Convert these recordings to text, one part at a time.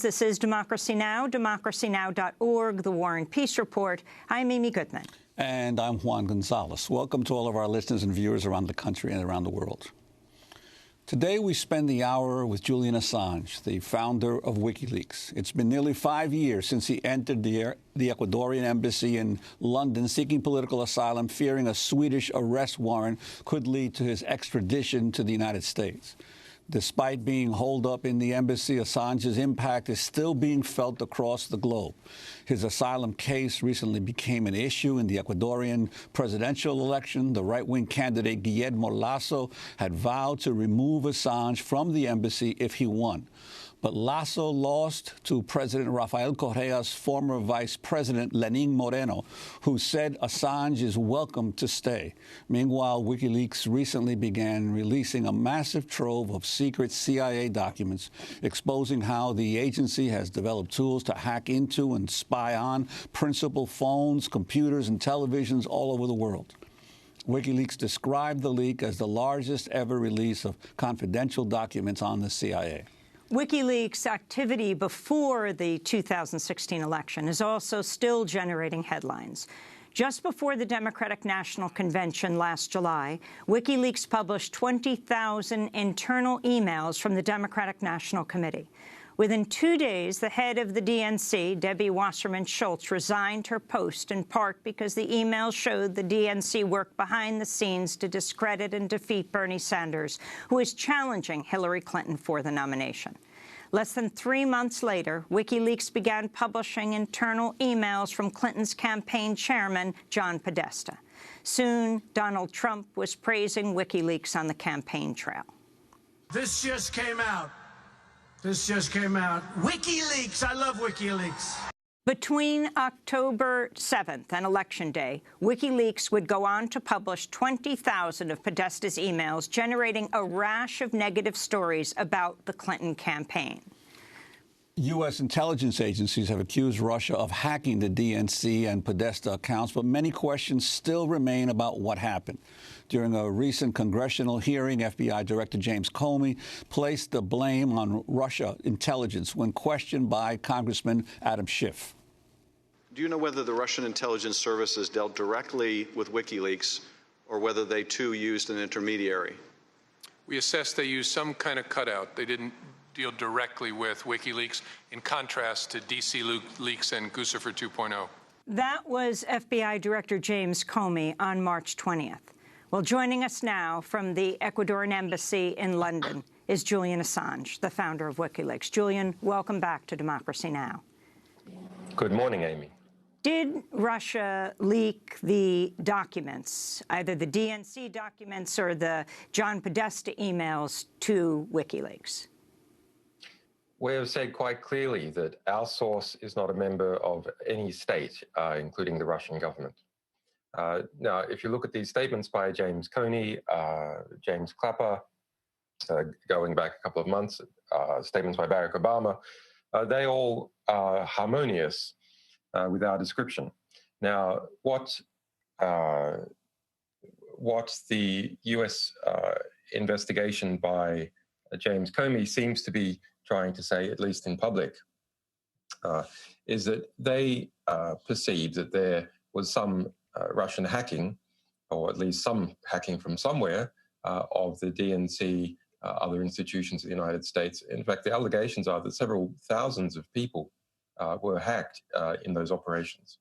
This is Democracy Now!, democracynow.org, The War and Peace Report. I'm Amy Goodman. And I'm Juan Gonzalez. Welcome to all of our listeners and viewers around the country and around the world. Today, we spend the hour with Julian Assange, the founder of WikiLeaks. It's been nearly 5 years since he entered the Ecuadorean Embassy in London seeking political asylum, fearing a Swedish arrest warrant could lead to his extradition to the United States. Despite being holed up in the embassy, Assange's impact is still being felt across the globe. His asylum case recently became an issue in the Ecuadorian presidential election. The right-wing candidate Guillermo Lasso had vowed to remove Assange from the embassy if he won. But Lasso lost to President Rafael Correa's former vice president, Lenin Moreno, who said Assange is welcome to stay. Meanwhile, WikiLeaks recently began releasing a massive trove of secret CIA documents exposing how the agency has developed tools to hack into and spy on principal phones, computers, and televisions all over the world. WikiLeaks described the leak as the largest ever release of confidential documents on the CIA. WikiLeaks' activity before the 2016 election is also still generating headlines. Just before the Democratic National Convention last July, WikiLeaks published 20,000 internal emails from the Democratic National Committee. Within 2 days, the head of the DNC, Debbie Wasserman Schultz, resigned her post, in part because the emails showed the DNC worked behind the scenes to discredit and defeat Bernie Sanders, who is challenging Hillary Clinton for the nomination. Less than 3 months later, WikiLeaks began publishing internal emails from Clinton's campaign chairman, John Podesta. Soon, Donald Trump was praising WikiLeaks on the campaign trail. This just came out. WikiLeaks, I love WikiLeaks. Between October 7th and Election Day, WikiLeaks would go on to publish 20,000 of Podesta's emails, generating a rash of negative stories about the Clinton campaign. U.S. intelligence agencies have accused Russia of hacking the DNC and Podesta accounts, but many questions still remain about what happened. During a recent congressional hearing, FBI Director James Comey placed the blame on Russia intelligence when questioned by Congressman Adam Schiff. Do you know whether the Russian intelligence services dealt directly with WikiLeaks or whether they, too, used an intermediary? We assessed they used some kind of cutout. They didn't deal directly with WikiLeaks, in contrast to DC Leaks and Guccifer 2.0. That was FBI Director James Comey on March 20th. Well, joining us now from the Ecuadorian Embassy in London is Julian Assange, the founder of WikiLeaks. Julian, welcome back to Democracy Now! Good morning, Amy. Did Russia leak the documents, either the DNC documents or the John Podesta emails, to WikiLeaks? We have said quite clearly that our source is not a member of any state, including the Russian government. Now, if you look at these statements by James Comey, James Clapper, going back a couple of months, statements by Barack Obama, they all are harmonious with our description. Now, what the U.S. investigation by James Comey seems to be trying to say, at least in public, is that they perceived that there was some Russian hacking, or at least some hacking from somewhere, of the DNC, other institutions of the United States. In fact, the allegations are that several thousands of people were hacked in those operations.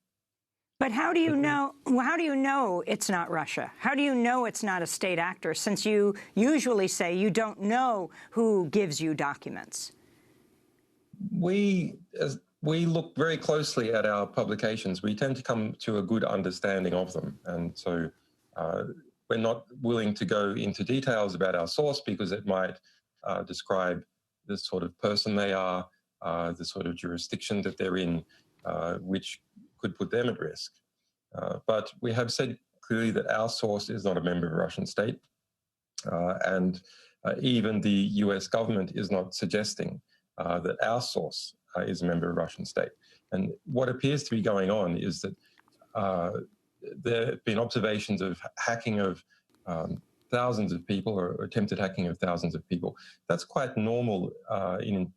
But how do you know? How do you know it's not Russia? How do you know it's not a state actor? Since you usually say you don't know who gives you documents. We look very closely at our publications. We tend to come to a good understanding of them, and so we're not willing to go into details about our source because it might describe the sort of person they are, the sort of jurisdiction that they're in, which could put them at risk. But we have said clearly that our source is not a member of a Russian state, and even the US government is not suggesting that our source is a member of a Russian state. And what appears to be going on is that there have been observations of hacking of thousands of people, or attempted hacking of thousands of people. That's quite normal in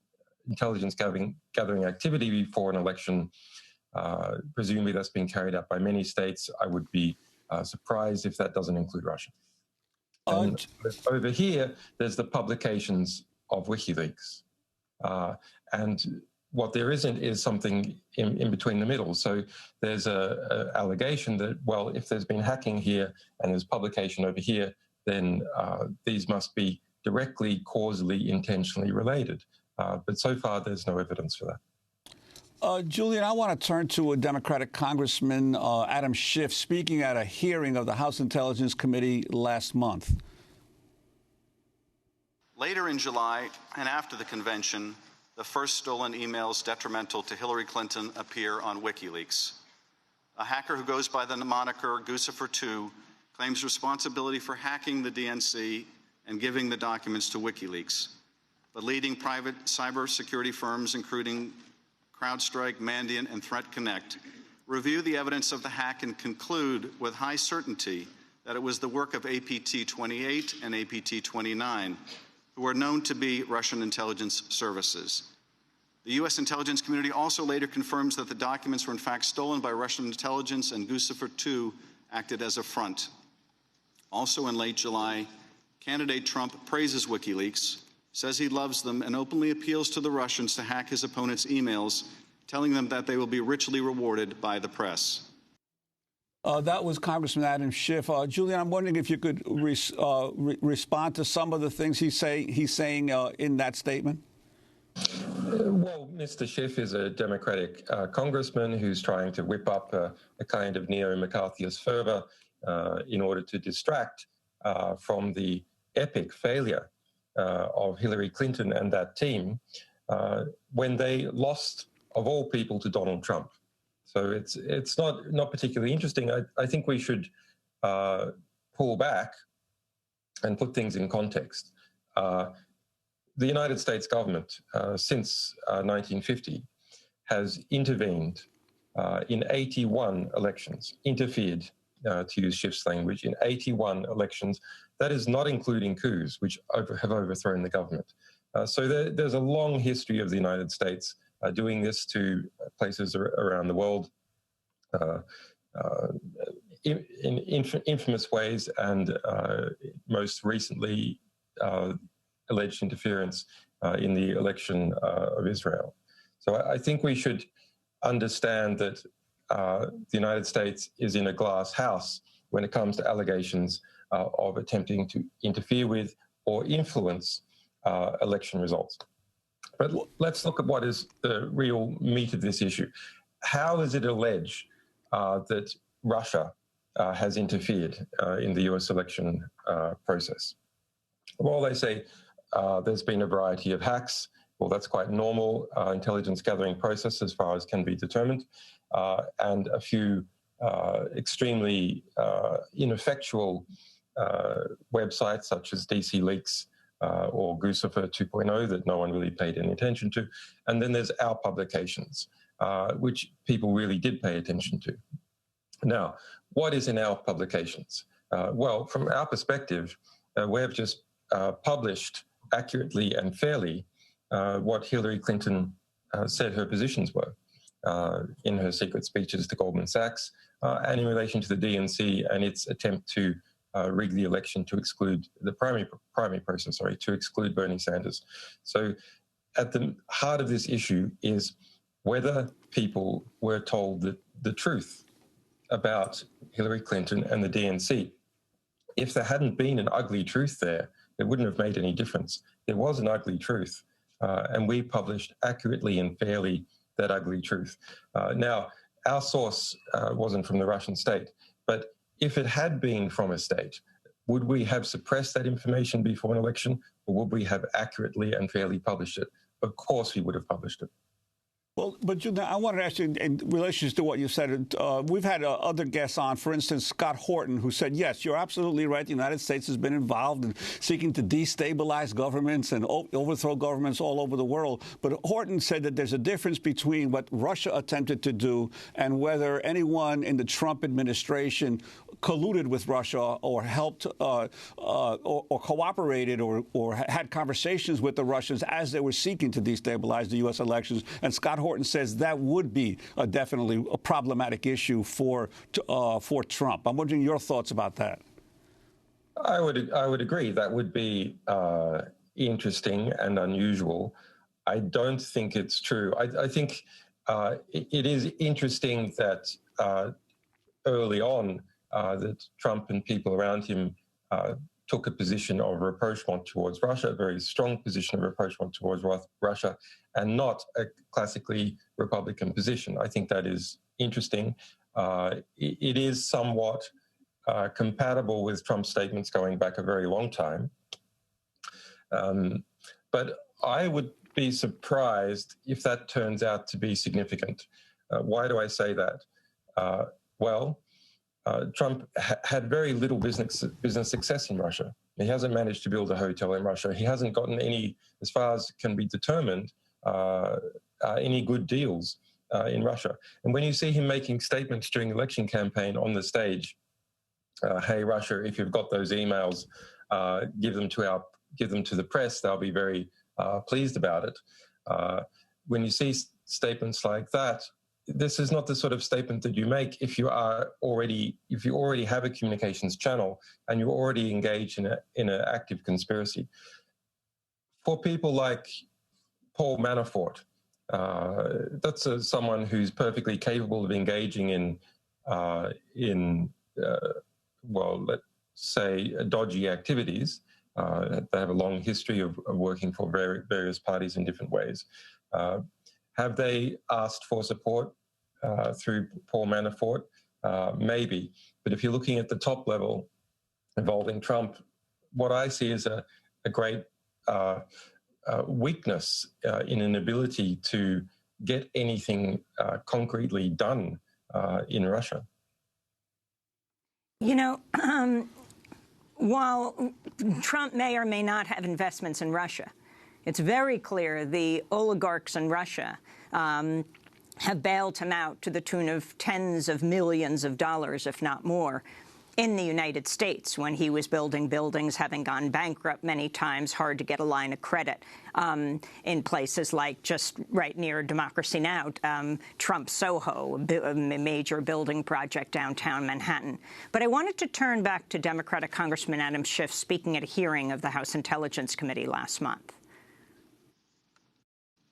intelligence gathering activity before an election. Presumably that's being carried out by many states. I would be surprised if that doesn't include Russia. And over here, there's the publications of WikiLeaks. And what there isn't is something in between the middle. So there's an allegation that, well, if there's been hacking here and there's publication over here, then these must be directly, causally, intentionally related. But so far, there's no evidence for that. Julian, I want to turn to a Democratic Congressman, Adam Schiff, speaking at a hearing of the House Intelligence Committee last month. Later in July and after the convention, the first stolen emails detrimental to Hillary Clinton appear on WikiLeaks. A hacker who goes by the moniker Guccifer2 claims responsibility for hacking the DNC and giving the documents to WikiLeaks. But leading private cybersecurity firms, including CrowdStrike, Mandiant, and ThreatConnect, review the evidence of the hack and conclude with high certainty that it was the work of APT-28 and APT-29, who are known to be Russian intelligence services. The U.S. intelligence community also later confirms that the documents were in fact stolen by Russian intelligence, and Guccifer2 acted as a front. Also in late July, candidate Trump praises WikiLeaks, says he loves them, and openly appeals to the Russians to hack his opponents' emails, telling them that they will be richly rewarded by the press. That was Congressman Adam Schiff. Julian, I'm wondering if you could respond to some of the things he's saying in that statement. Well, Mr. Schiff is a Democratic congressman who's trying to whip up a kind of neo-McCarthyist fervor in order to distract from the epic failure of Hillary Clinton and that team when they lost, of all people, to Donald Trump. So it's not particularly interesting. I think we should pull back and put things in context. The United States government, since 1950, has intervened in 81 elections, interfered, to use Schiff's language, in 81 elections. That is not including coups, which have overthrown the government. So there's a long history of the United States doing this to places around the world in infamous ways, and most recently alleged interference in the election of Israel. So I think we should understand that the United States is in a glass house when it comes to allegations of attempting to interfere with or influence election results. But let's look at what is the real meat of this issue. How is it alleged that Russia has interfered in the US election process? Well, they say there's been a variety of hacks. Well, that's quite normal intelligence gathering process as far as can be determined, and a few extremely ineffectual websites such as DC Leaks or Guccifer 2.0 that no one really paid any attention to. And then there's our publications, which people really did pay attention to. Now, what is in our publications? Well, from our perspective, we have just published accurately and fairly what Hillary Clinton said her positions were in her secret speeches to Goldman Sachs and in relation to the DNC and its attempt to rig the election to exclude the primary process, to exclude Bernie Sanders. So at the heart of this issue is whether people were told the truth about Hillary Clinton and the DNC. If there hadn't been an ugly truth there, it wouldn't have made any difference. There was an ugly truth, and we published accurately and fairly that ugly truth. Now, our source wasn't from the Russian state, but if it had been from a state, would we have suppressed that information before an election, or would we have accurately and fairly published it? Of course we would have published it. Well, but Julian, I wanted to ask you, in relation to what you said, we've had other guests on, for instance, Scott Horton, who said, yes, you're absolutely right. The United States has been involved in seeking to destabilize governments and overthrow governments all over the world. But Horton said that there's a difference between what Russia attempted to do and whether anyone in the Trump administration colluded with Russia or helped or cooperated or had conversations with the Russians as they were seeking to destabilize the U.S. elections. And Scott Horton says that would be definitely a problematic issue for Trump. I'm wondering your thoughts about that. I would agree. That would be interesting and unusual. I don't think it's true. I think it is interesting that early on that Trump and people around him took a position of rapprochement towards Russia, a very strong position of rapprochement towards Russia, and not a classically Republican position. I think that is interesting. It is somewhat compatible with Trump's statements going back a very long time. But I would be surprised if that turns out to be significant. Why do I say that? Trump had very little business success in Russia. He hasn't managed to build a hotel in Russia. He hasn't gotten any, as far as can be determined, any good deals in Russia. And when you see him making statements during the election campaign on the stage, hey, Russia, if you've got those emails, give them to the press, they'll be very pleased about it. When you see statements like that, this is not the sort of statement that you make if you already have a communications channel and you're already engaged in an active conspiracy. For people like Paul Manafort, that's someone who's perfectly capable of engaging in let's say, dodgy activities. They have a long history of working for various parties in different ways. Have they asked for support through Paul Manafort? Maybe. But if you're looking at the top level involving Trump, what I see is a great weakness in an ability to get anything concretely done in Russia. You know, while Trump may or may not have investments in Russia, it's very clear the oligarchs in Russia have bailed him out to the tune of tens of millions of dollars, if not more, in the United States when he was building buildings, having gone bankrupt many times, hard to get a line of credit in places like just right near Democracy Now!, Trump Soho, a major building project downtown Manhattan. But I wanted to turn back to Democratic Congressman Adam Schiff speaking at a hearing of the House Intelligence Committee last month.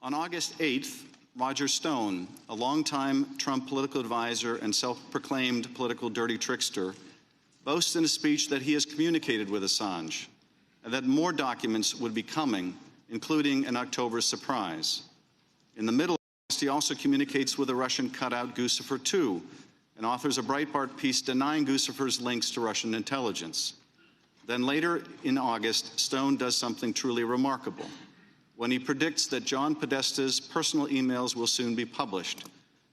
On August 8th, Roger Stone, a longtime Trump political advisor and self-proclaimed political dirty trickster, boasts in a speech that he has communicated with Assange and that more documents would be coming, including an October surprise. In the middle of August, he also communicates with a Russian cutout, Guccifer II, and authors a Breitbart piece denying Guccifer's links to Russian intelligence. Then later in August, Stone does something truly remarkable when he predicts that John Podesta's personal emails will soon be published.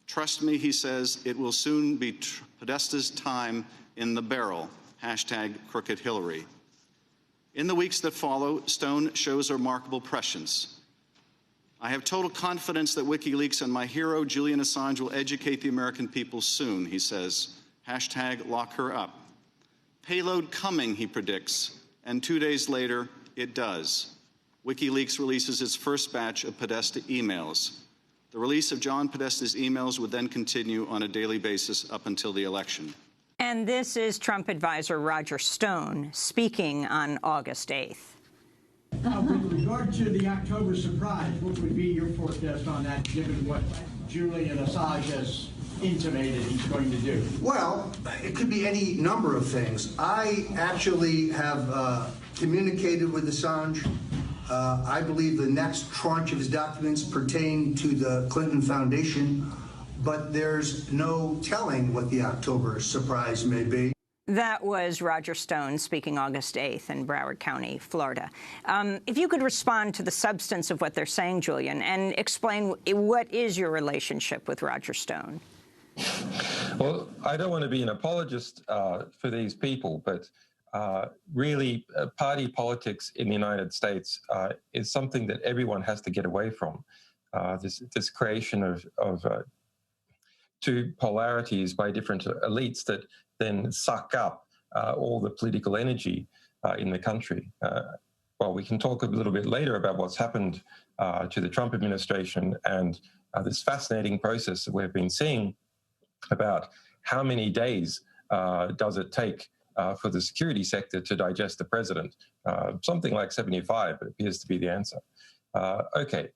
Trust me, he says, it will soon be Podesta's time in the barrel, #CrookedHillary. In the weeks that follow, Stone shows a remarkable prescience. I have total confidence that WikiLeaks and my hero, Julian Assange, will educate the American people soon, he says, #LockHerUp. Payload coming, he predicts, and 2 days later, it does. WikiLeaks releases its first batch of Podesta emails. The release of John Podesta's emails would then continue on a daily basis up until the election. And this is Trump advisor Roger Stone speaking on August 8th. With regard to the October surprise, what would be your forecast on that, given what Julian Assange has intimated he's going to do? Well, it could be any number of things. I actually have communicated with Assange. I believe the next tranche of his documents pertain to the Clinton Foundation, but there's no telling what the October surprise may be. That was Roger Stone speaking August 8th in Broward County, Florida. If you could respond to the substance of what they're saying, Julian, and explain what is your relationship with Roger Stone? Well, I don't want to be an apologist for these people, but really party politics in the United States is something that everyone has to get away from. This creation of two polarities by different elites that then suck up all the political energy in the country. Well, we can talk a little bit later about what's happened to the Trump administration and this fascinating process that we've been seeing about how many days does it take for the security sector to digest the president. Something like 75 appears to be the answer. Okay,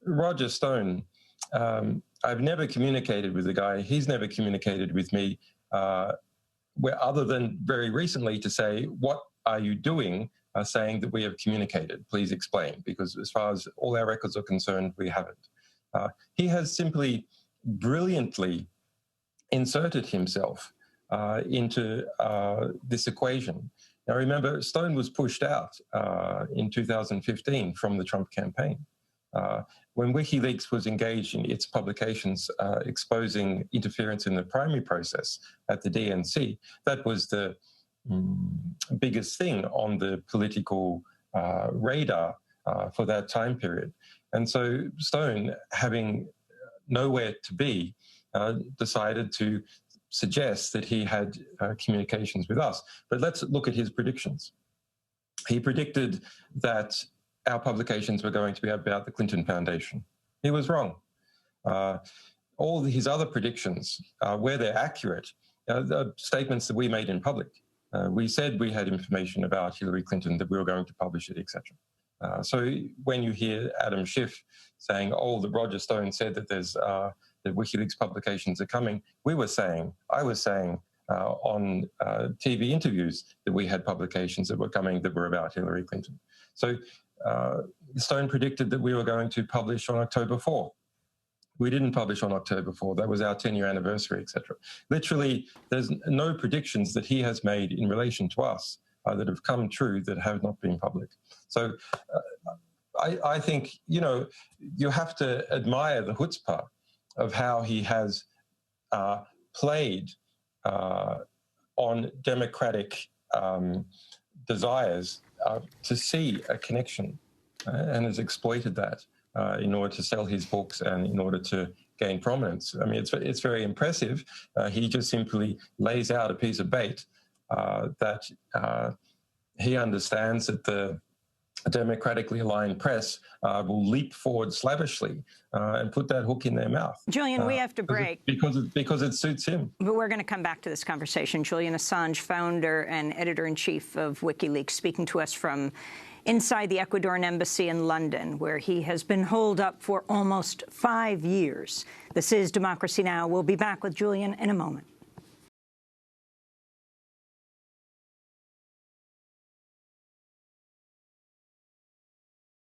Roger Stone, I've never communicated with the guy. He's never communicated with me, other than very recently to say, what are you doing, saying that we have communicated? Please explain, because as far as all our records are concerned, we haven't. He has simply brilliantly inserted himself into this equation. Now, remember, Stone was pushed out in 2015 from the Trump campaign. When WikiLeaks was engaged in its publications exposing interference in the primary process at the DNC, that was the biggest thing on the political radar for that time period. And so Stone, having nowhere to be, decided to suggest that he had communications with us. But let's look at his predictions. He predicted that our publications were going to be about the Clinton Foundation. He was wrong. All his other predictions, where they're accurate, are statements that we made in public. We said we had information about Hillary Clinton, that we were going to publish it, etc. So when you hear Adam Schiff saying, oh, that Roger Stone said that there's that WikiLeaks publications are coming, I was saying on TV interviews that we had publications that were coming that were about Hillary Clinton. So Stone predicted that we were going to publish on October 4. We didn't publish on October 4. That was our 10-year anniversary, etc. Literally, there's no predictions that he has made in relation to us that have come true that have not been public. So I think, you have to admire the chutzpah of how he has played on democratic desires to see a connection and has exploited that in order to sell his books and in order to gain prominence. I mean, it's very impressive. He just simply lays out a piece of bait that he understands that the democratically aligned press will leap forward slavishly and put that hook in their mouth. Julian, we have to break. Because it suits him. But we're going to come back to this conversation. Julian Assange, founder and editor-in-chief of WikiLeaks, speaking to us from inside the Ecuadorian Embassy in London, where he has been holed up for almost 5 years. This is Democracy Now! We'll be back with Julian in a moment.